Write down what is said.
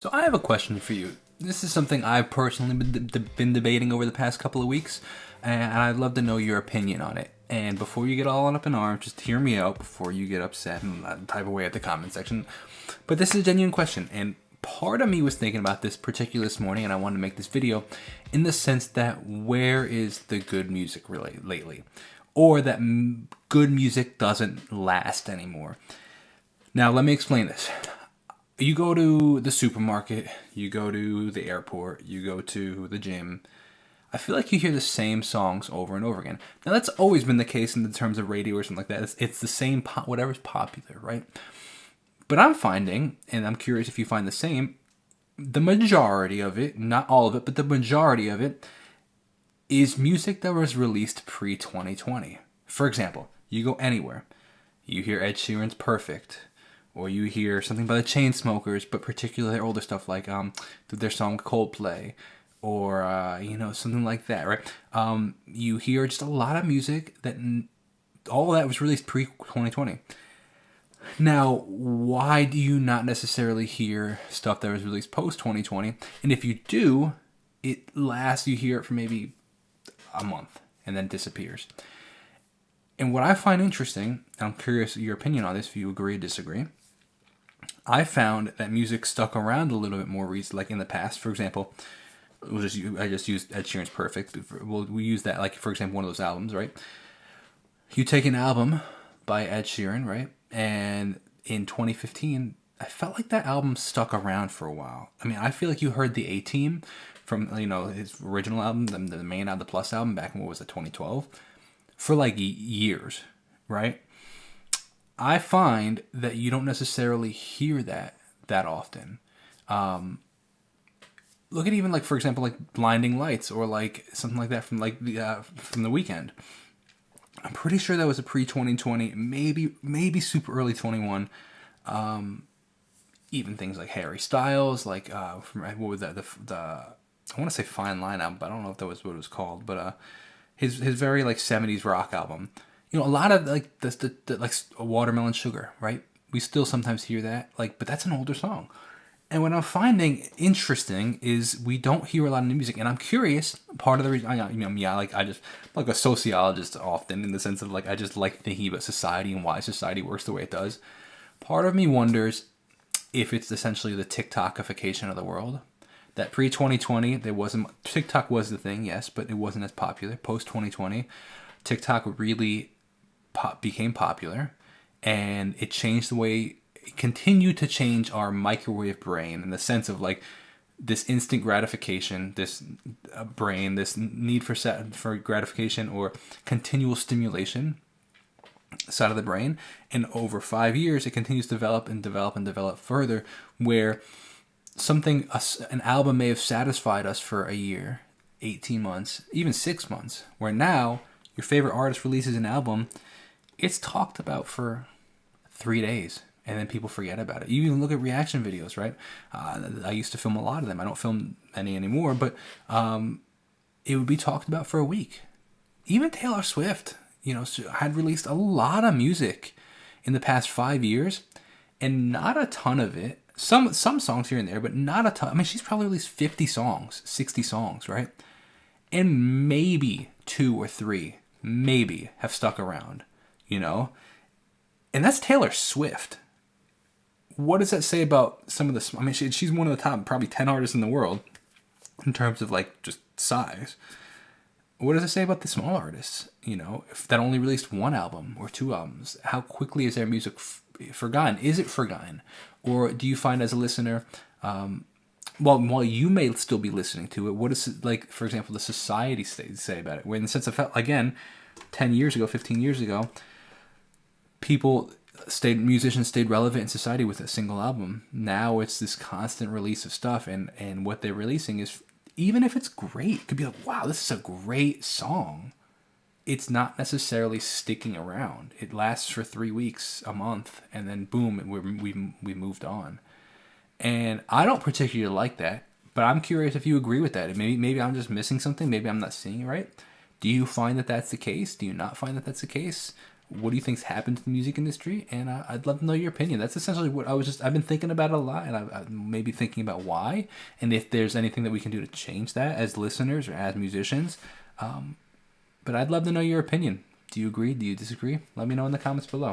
So I have a question for you. This is something I've personally been debating over the past couple of weeks, and I'd love to know your opinion on it. And before you get all up in arms, just hear me out before you get upset and type away at the comment section. But this is a genuine question, and part of me was thinking about this particular this morning, and I wanted to make this video in the sense that where is the good music really lately? Or that good music doesn't last anymore. Now, let me explain this. You go to the supermarket, you go to the airport, you go to the gym. I feel like you hear the same songs over and over again. Now, that's always been the case in the terms of radio or something like that. It's the same, whatever's popular, right? But I'm finding, and I'm curious if you find the same, the majority of it, not all of it, but the majority of it is music that was released pre-2020. For example, you go anywhere, you hear Ed Sheeran's Perfect, or you hear something by the Chainsmokers, but particularly their older stuff like their song Coldplay, or something like that, right? You hear just a lot of music that all that was released pre-2020. Now, why do you not necessarily hear stuff that was released post-2020? And if you do, it lasts, you hear it for maybe a month and then disappears. And what I find interesting, and I'm curious your opinion on this, if you agree or disagree, I found that music stuck around a little bit more recently, like in the past. For example, I just used Ed Sheeran's Perfect. We use that, like, for example, one of those albums, right? You take an album by Ed Sheeran, right? And in 2015, I felt like that album stuck around for a while. I mean, I feel like you heard the A-Team from, his original album, the main album, the Plus album, back in, 2012, for like years, right? I find that you don't necessarily hear that often. Look at even, like, for example, like Blinding Lights, or like something like that from from The Weeknd. I'm pretty sure that was a pre-2020, maybe super early 21. Even things like Harry Styles, like what was that? The I want to say Fine Line album, but I don't know if that was what it was called. But his very like 70s rock album. A lot of like the like Watermelon Sugar, right? We still sometimes hear that, but that's an older song. And what I'm finding interesting is we don't hear a lot of new music, and I'm curious. Part of the reason, I just like a sociologist often, in the sense of I just like thinking about society and why society works the way it does. Part of me wonders if it's essentially the TikTokification of the world. That pre-2020, TikTok was the thing, yes, but it wasn't as popular. Post-2020, TikTok really became popular, and it changed the way. It continued to change our microwave brain, in the sense of this instant gratification, this brain, this need for gratification or continual stimulation side of the brain. And over 5 years, it continues to develop and develop and develop further, where an album may have satisfied us for a year, 18 months, even 6 months, where now your favorite artist releases an album, it's talked about for 3 days, and then people forget about it. You even look at reaction videos, right? I used to film a lot of them. I don't film any anymore, but it would be talked about for a week. Even Taylor Swift, had released a lot of music in the past 5 years, and not a ton of it. Some songs here and there, but not a ton. I mean, she's probably released 50 songs, 60 songs, right? And maybe 2 or 3, maybe, have stuck around, And that's Taylor Swift. What does that say about some of the... I mean, she's one of the top probably 10 artists in the world in terms of just size. What does it say about the small artists, if that only released 1 album or 2 albums? How quickly is their music forgotten? Is it forgotten? Or do you find, as a listener, while you may still be listening to it, what does it, for example, the society say about it? Where, in the sense of, again, 10 years ago, 15 years ago, musicians stayed relevant in society with a single album. Now it's this constant release of stuff, and what they're releasing is, even if it's great, it could be like, wow, this is a great song. It's not necessarily sticking around. It lasts for 3 weeks, a month, and then boom, we moved on. And I don't particularly like that, but I'm curious if you agree with that. Maybe I'm just missing something. Maybe I'm not seeing it right. Do you find that that's the case? Do you not find that that's the case? what do you think's happened to the music industry? And I'd love to know your opinion. That's essentially what I've been thinking about it a lot, and I'm maybe thinking about why, and if there's anything that we can do to change that as listeners or as musicians. But I'd love to know your opinion. Do you agree? Do you disagree? Let me know in the comments below.